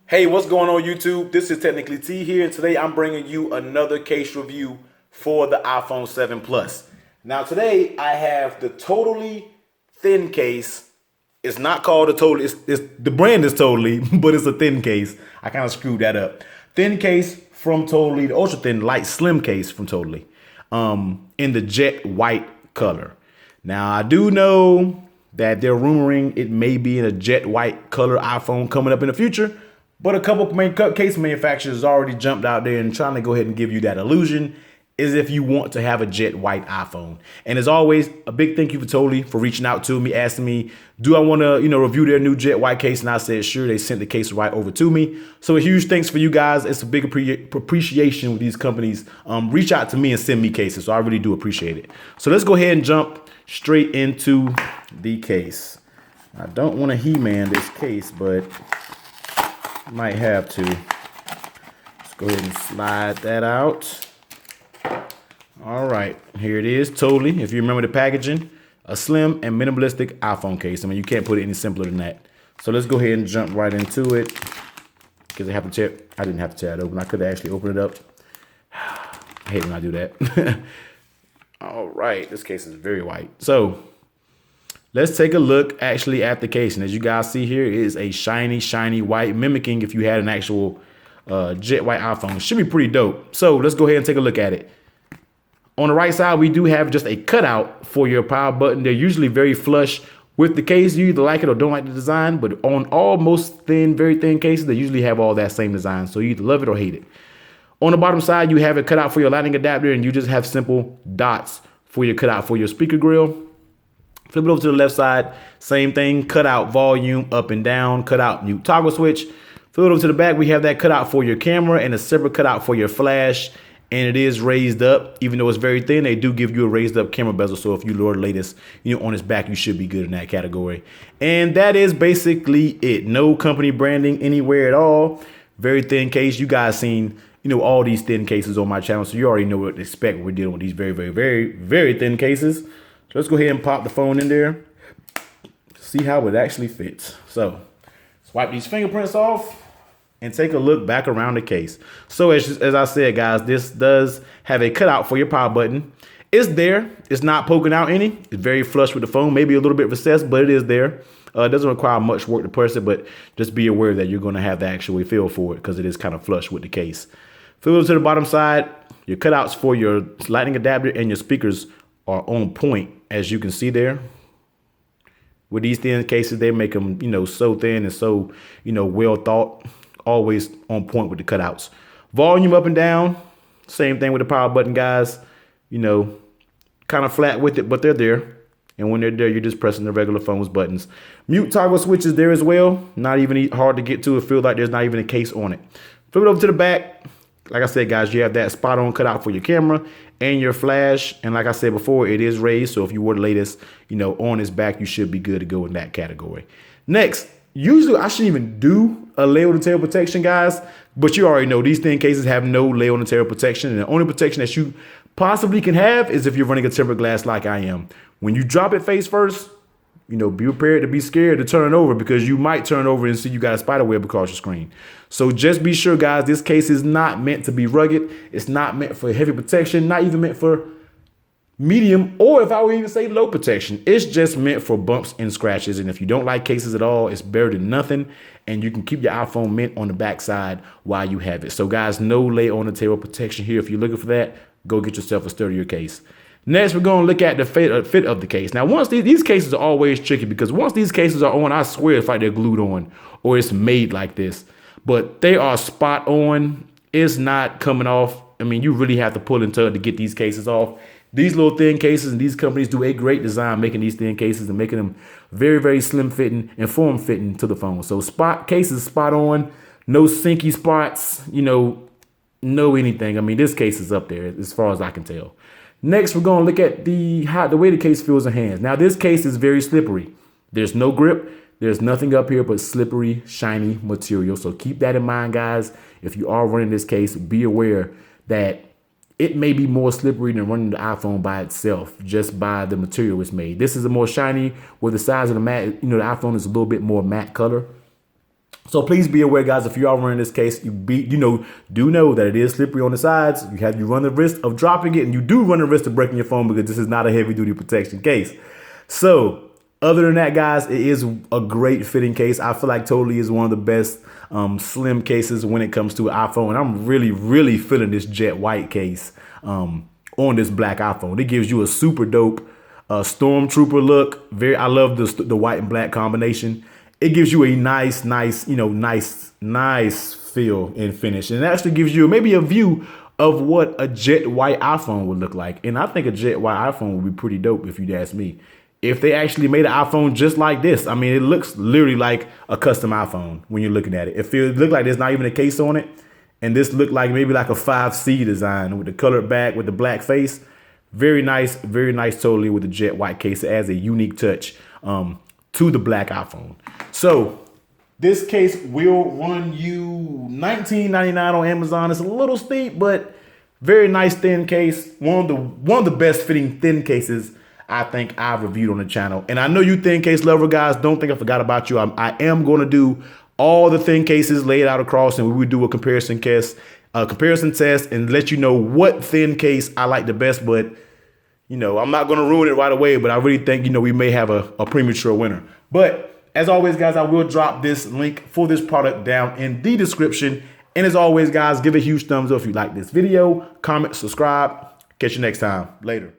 Hey, what's going on YouTube? This is Technically T here, and today I'm bringing you another case review for the iPhone 7 Plus. Now today I have the Totallee thin case. It's not called a Totallee, the brand is Totallee, but it's a thin case. I kind of screwed that up. Thin case from Totallee, the ultra thin light slim case from Totallee, in the jet white color. Now I do know that they're rumoring it may be in a jet white color iPhone coming up in the future. But a couple case manufacturers already jumped out there and trying to go ahead and give you that illusion as if you want to have a jet white iPhone. And as always, a big thank you for Totallee for reaching out to me, asking me, do I want to, review their new jet white case? And I said, sure. They sent the case right over to me. So a huge thanks for you guys. It's a big appreciation with these companies. Reach out to me and send me cases. So I really do appreciate it. So let's go ahead and jump straight into the case. I don't want to He-Man this case, but might have to. Let's go ahead and slide that out. All right, here it is, Totallee. If you remember the packaging, a slim and minimalistic iPhone case. I mean, you can't put it any simpler than that. So let's go ahead and jump right into it. Because I didn't have to tear it open. I could have actually opened it up. I hate when I do that. All right, this case is very white. So let's take a look actually at the case. And as you guys see here, it is a shiny, shiny white, mimicking if you had an actual jet white iPhone. It should be pretty dope. So let's go ahead and take a look at it. On the right side, we do have just a cutout for your power button. They're usually very flush with the case. You either like it or don't like the design, but on all most thin, very thin cases, they usually have all that same design. So you either love it or hate it. On the bottom side, you have it cut out for your lightning adapter, and you just have simple dots for your cutout for your speaker grill. Flip it over to the left side, same thing, cut out volume up and down, cut out mute toggle switch. Flip it over to the back, we have that cutout for your camera and a separate cutout for your flash. And it is raised up, even though it's very thin, they do give you a raised up camera bezel. So if you lower the latest, on its back, you should be good in that category. And that is basically it. No company branding anywhere at all. Very thin case. You guys seen, all these thin cases on my channel. So you already know what to expect when we're dealing with these very, very, very, very thin cases. So let's go ahead and pop the phone in there. See how it actually fits. So swipe these fingerprints off and take a look back around the case. So as I said, guys, this does have a cutout for your power button. It's there. It's not poking out any. It's very flush with the phone, maybe a little bit recessed, but it is there. It doesn't require much work to press it, but just be aware that you're going to have to actually feel for it because it is kind of flush with the case. Flip to the bottom side, your cutouts for your lightning adapter and your speakers are on point, as you can see there. With these thin cases, they make them, so thin and so, well thought. Always on point with the cutouts. Volume up and down. Same thing with the power button, guys. Kind of flat with it, but they're there. And when they're there, you're just pressing the regular phone's buttons. Mute toggle switch is there as well. Not even hard to get to. It feels like there's not even a case on it. Flip it over to the back. Like I said, guys, you have that spot on cutout for your camera and your flash. And like I said before, it is raised. So if you were the latest, on its back, you should be good to go in that category. Next. Usually I shouldn't even do a layer on the tail protection, guys, but you already know these thin cases have no layer on the tail protection. And the only protection that you possibly can have is if you're running a tempered glass like I am. When you drop it face first, be prepared to be scared to turn it over because you might turn over and see you got a spider web across your screen. So just be sure, guys, this case is not meant to be rugged. It's not meant for heavy protection, not even meant for medium, or if I would even say low protection. It's just meant for bumps and scratches. And if you don't like cases at all, it's better than nothing. And you can keep your iPhone mint on the backside while you have it. So guys, no lay on the table protection here. If you're looking for that, go get yourself a sturdier case. Next, we're going to look at the fit of the case. Now, once these cases are always tricky because once these cases are on, I swear it's like they're glued on or it's made like this. But they are spot on. It's not coming off. I mean, you really have to pull and tug to get these cases off. These little thin cases and these companies do a great design making these thin cases and making them very, very slim fitting and form fitting to the phone. So cases spot on, no sinky spots, no anything. I mean, this case is up there as far as I can tell. Next, we're going to look at the way the case feels in hands. Now, this case is very slippery. There's no grip. There's nothing up here but slippery, shiny material. So keep that in mind, guys. If you are running this case, be aware that it may be more slippery than running the iPhone by itself, just by the material it's made. This is a more shiny, where the size of the iPhone is a little bit more matte color. So please be aware, guys, if you are running this case, do know that it is slippery on the sides. You run the risk of dropping it, and you do run the risk of breaking your phone because this is not a heavy duty protection case. So other than that, guys, it is a great fitting case. I feel like Totallee is one of the best slim cases when it comes to an iPhone. And I'm really, really feeling this jet white case on this black iPhone. It gives you a super dope Stormtrooper look. I love the white and black combination. It gives you a nice feel and finish. And it actually gives you maybe a view of what a jet white iPhone would look like. And I think a jet white iPhone would be pretty dope if you'd ask me. If they actually made an iPhone just like this, I mean, it looks literally like a custom iPhone when you're looking at it. It looks like there's not even a case on it. And this looked like maybe like a 5C design with the colored back with the black face. Very nice Totallee with the jet white case. It adds a unique touch to the black iPhone. So this case will run you $19.99 on Amazon. It's a little steep, but very nice thin case. One of the best fitting thin cases I think I've reviewed on the channel. And I know you thin case lover guys, don't think I forgot about you. I am going to do all the thin cases laid out across, and we would do a comparison test and let you know what thin case I like the best. But I'm not going to ruin it right away, but I really think we may have a premature winner. But as always, guys, I will drop this link for this product down in the description. And as always, guys, give a huge thumbs up if you like this video, comment, subscribe. Catch you next time. Later.